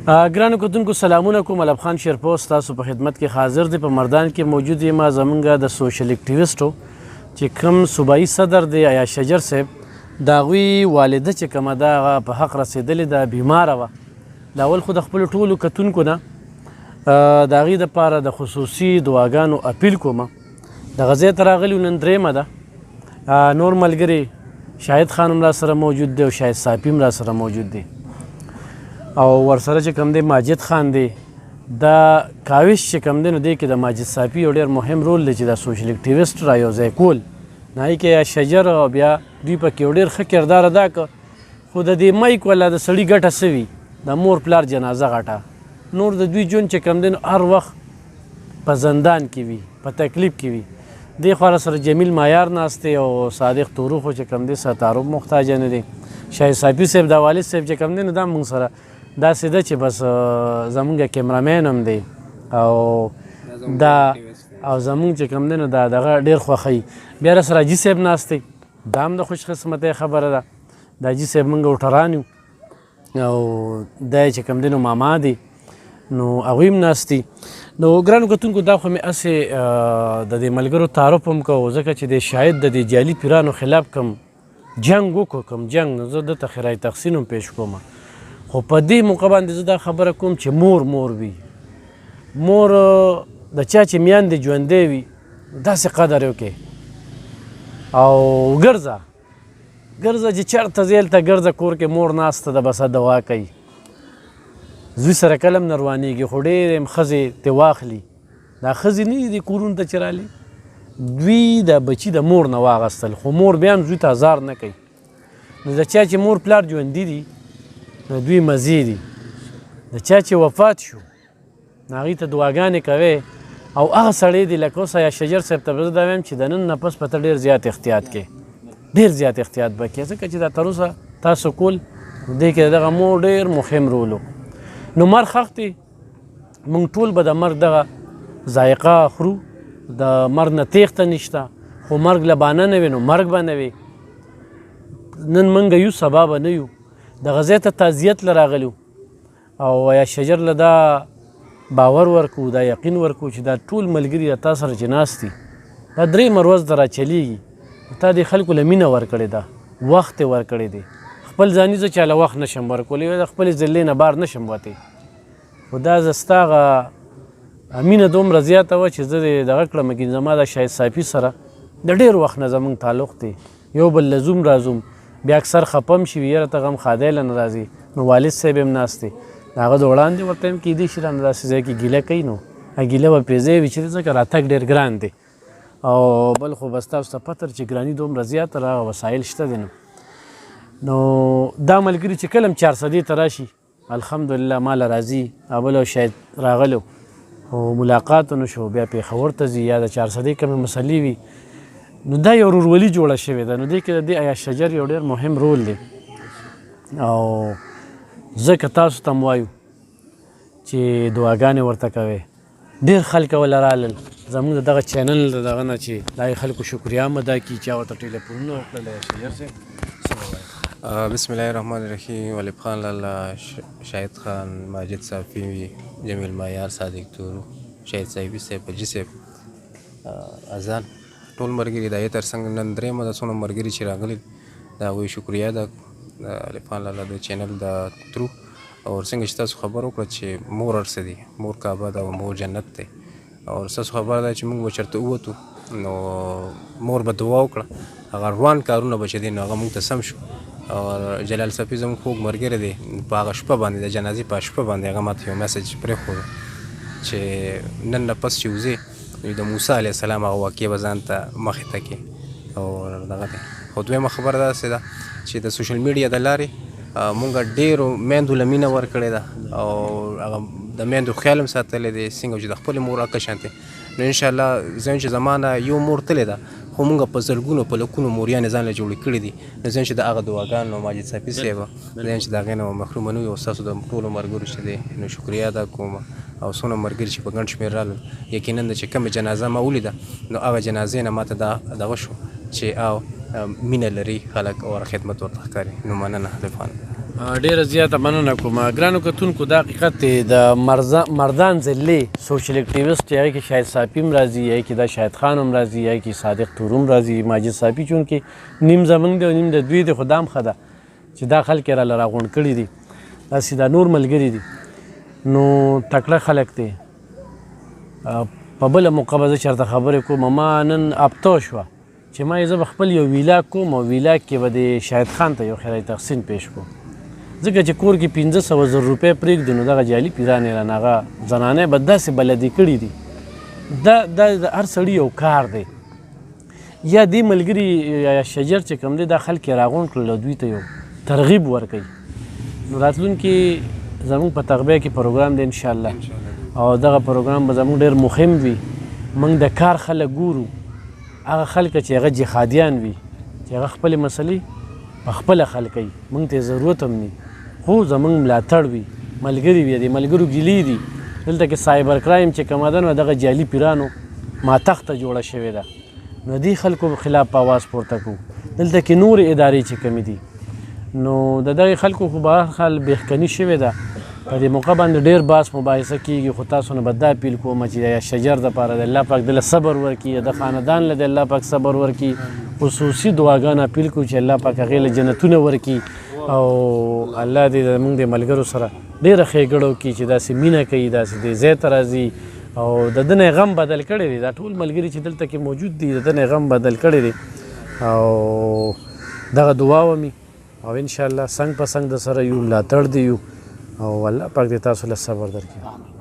ګرانو کتونکو سلامونه کوم. علب خان شیرپوست تاسو په خدمت کې حاضر دی. په مردان کې موجود یم زمونږ د سوشل اکټیویسټو چې کوم صوبایي صدر دی عیاش شجر صاحب، د هغوی والده چې کومه ده هغه په حق رسېدلې ده، بیماره وه. د اول خو د خپلو ټولو کتونکو نه د هغې دپاره د خصوصي دعاګانو اپیل کومه. دغه ځای ته راغلي نن درېیمه ده. نور ملګري شاهد خان هم راسره موجود دی او شاهد صافي هم راسره موجود دی او ورسره چې کوم دی ماجد خان دی. دا کاوش چې کوم دی نو دی کې د ماجد صافي یو ډېر مهم رول دی چې د سوشل اکټیویسټ را یو ځای کول، نه هغې کې یا شجر او بیا دوی پکې یو ډېر ښه کردار ادا کړ. خو د دې مایک والا د سړي ګټه څه وي؟ د مور پلار جنازه غټه. نور د دوی ژوند چې کوم دی نو هر وخت په زندان کې وي، په تکلیف کې وي. دې خوا سره جمیل مایار ناست دی او صادق طورو خو چې کوم دی سره تعارف محتاجه نه دی. شاهد صافي صاحب د والد صاحب چې کوم دی نو دا موږ سره داسې ده چې بس زمونږ کیمرامین هم دی او دا او زمونږ چې کوم دی نو دا دغه ډېر خوښوي. بیا راسره حاجي صاحب ناست دی، دا هم د خوش قسمتۍ خبره ده. د حاجي صاحب موږ وټران یو او دا چې کوم دی نو ماما دی نو هغوی هم ناست دي. نو ګرانو کتونکو دا خو مې هسې د دې ملګرو تعارف هم کوو ځکه چې د شاید د دې جعلي پیرانو خلاف کوم جنګ وکړو، کوم جنګ نو زه دته خیرای تحسین هم پیش کوم. خو په دې موقع باندې زه دا خبره کوم چې مور وي. مور د چا چې میاندې ژوندی وي داسې قدر یې وکړي او ګرځه چې چېرته ځې هلته ګرځه، کور کې مور ناسته ده بس دعا کوي. زوی سره کله هم نه روانېږي خو ډېرې هم ښځې ترې واخلي. دا ښځې نه دي کورونو ته چې رالي، دوی د بچي د مور نه واغستل خو مور بیا هم زوی ته ازار نه کوي. نو د چا چې مور پلار ژوندي دي نو دوی مزې دي. د چا چې وفات شو نو هغې ته دعاګانې کوې او هغه سړی دی لکه اوس عیاش شجر صاحب ته به زه دا وایم چې د نن نه پس به ته ډېر زیات احتیاط کوې، ډېر زیات احتیاط به کوې ځکه چې دا تر اوسه تاسو کول دې کې دغه مور ډېر مهم رول و. نو مرګ حق دی، موږ ټول به د مرګ دغه ذایقه خورو، د مرګ نه تېښته نشته. خو مرګ له بانه نه وي نو مرګ به نه وي. نن موږ یو سبا به نه یو. دغه ځای ته تعزیت له راغلو او عیاش شجر له دا باور ورکو، دا یقین ورکو چې دا ټول ملګري د تا سره چې ناست دي دا درېیمه ورځ ده راچلیږي. تا دې خلکو له مینه ورکړې ده، وخت یې ورکړی دی. خپل ځاني زه چاله وخت نشم ورکولی، د خپلې ضلې نه بار نشم وتی. خو دا زه ستا هغه مینه دومره زیاته وه چې زه دې دغه کړم چې زما د شاهد صافي سره د ډېر وخت نه زموږ تعلق دی. یو بل له زوم راځوم، بیا اکثر خفه هم شي یاره ته غم خادی له نه راځي. نو والد صاحب هم ناست دی، د هغه د وړاندې ورته هم کیدای شي رانه داسې ځای کې ګیله کوي. نو ګیله به پرې ځای وي چې ځکه راتګ ډېر ګران دی او بل خو بس تاسو ته پته چې ګراني دومره زیاته راغه وسایل شته دي. نو دا ملګري چې کله هم 400 ته راشي الحمدلله ماله راځي. اول او شاید راغلو او ملاقات ونه شو، بیا پېښور ته ځي یا د 400 کومې مسلې وي نو دا یو ورورولي جوړه شوې ده. نو دې کې د دې عیاش شجر یو ډېر مهم رول دی او ځکه تاسو ته م وایو چې دعاګانې ورته کوئ. ډېر خلک وله رالل زموږ د دغه چینل د دغه نه چې د هغې خلکو شکریه هم ادا کړي چې ورته ټلیفونونه وکړل. عیاش شجر صاحب بسم الله الرحمن الرحیم. علب خان لالا، شاهد خان، ماجد صافي، جمیل مایار، صادق طورو، شاهد صافي صاحب، حاجي صاحب، اذان، ټول ملګري د هغې تر څنګ نن درېیمه ده څومره ملګري چې راغلي د هغوی شکریه ده د علب خان لالا د چینل د ترو. او څنګه چې تاسو خبر وکړه چې مور هر څه دي، مور کعبه ده او مور جنت دی. او ستاسو خبره ده چې موږ به چېرته ووتو نو مور به دعا وکړه، هغه روان کارونه به چې دي نو هغه موږ ته سم شو. او جلال صافي زموږ خوږ ملګری دی، په هغه شپه باندې د جنازې په شپه باندې هغه ماته یو میسج پرېښود چې نن نه پس چې وځې د موسی علیه السلام هغه واقعې به ځان ته مخې ته کړې او دغه دی. خو دویمه خبره داسې ده چې د سوشل میډیا د لارې مونږ ډېرو میندو له مینه ورکړې ده او هغه د میندو خیال هم ساتلی دی څنګه چې د خپلې مور اکه شانتې. نو انشاءالله زه چې زما نه یو مور تلې ده خو مونږ په زرګونو په لکونو موریانې ځان له جوړې کړي دي. نو زه چې د هغه دعاګانو ماجد صافي صاحب زه چې د هغې نه محرومه نه وي او ستاسو د ټولو ملګرو چې دی نو شکریه ادا کوم. او څونه ملګري چې په ګڼ شمېر رالل، یقینا چې کومه جنازه ما ولیده نو هغه جنازې نه ماته دا دغه شو چې او مینه لري خلک او خدمت ورته ښکاري. نو مننه علب خان. ډیره زیاته مننه کوم ګرانو کتونکو. دا حقیقت دی د مردان ضلع سوشل اکټیویسټ هغې کې شاهد صافي هم راځي، هغې کې دا شاهد خان هم راځي، هغې کې صادق تور هم راځي، ماجد صافي چونکې نیم زموږ دی او نیم د دوی دی، خو دا هم ښه ده چې دا خلک یې راله راغونډ کړي دي. داسې دا نور ملګري دي نو تکړه خلک دی. په بله موقع به زه چېرته خبرې کوم. ما نن اپته شوه چې ما زه به خپل یو ویلاګ کوم او ویلاګ کې به د شاهد خان ته یو خیرات تحسین پیش کوم، ځکه چې کور کې 500,000 روپۍ پرېږدو نو دغه جعلي پیران یې رانه هغه زنانه به داسې بلدي کړي دي. دا د هر سړي یو کار دی. یا دې ملګري یا شجر چې کوم دی دا خلک یې راغونډ کړل او دوی ته یو ترغیب ورکوي. نو راتلونکي زموږ په تغبیه کې پروګرام دی انشاءالله، او دغه پروګرام به زموږ ډېر مهم وي. موږ د کار خلک ګورو، هغه خلک چې هغه جهادیان وي چې هغه خپلې مسلې په خپله حل کوي، موږ ته ضرورت هم نه خو زموږ ملاتړ وي، ملګري وي، د ملګرو ګیلې دي. دلته کې سایبر کرایم چې کومه ده نو دغه جعلي پیرانو ماتخته جوړه شوې ده، نو دې خلکو خلاف آواز پورته کوو. دلته کې نورې ادارې چې کمې دي نو د دغې خلکو خو به هر حال بېخکني شوې ده. په دې موقع باندې ډېر بحث مباحثه کېږي، خو تاسو نه به دا اپیل کوم چې یا شجر دپاره د الله پاک دله صبر ورکړي، د خاندان له د الله پاک صبر ورکړي. خصوصي دعاګانې اپیل کوو چې الله پاک هغې له جنتونه ورکړي او الله دې زموږ د ملګرو سره ډېره ښېګړه وکړي چې داسې مینه کوي، داسې دې ځای ته راځي او د ده نه یې غم بدل کړی دی. دا ټول ملګري چې دلته کې موجود دي د ده نه یې غم بدل کړی دی او دغه دعا ومي او انشاءالله څنګ په څنګ د سره یو، ملاتړ دې یو او الله پاک دې تاسو له صبر درکړي.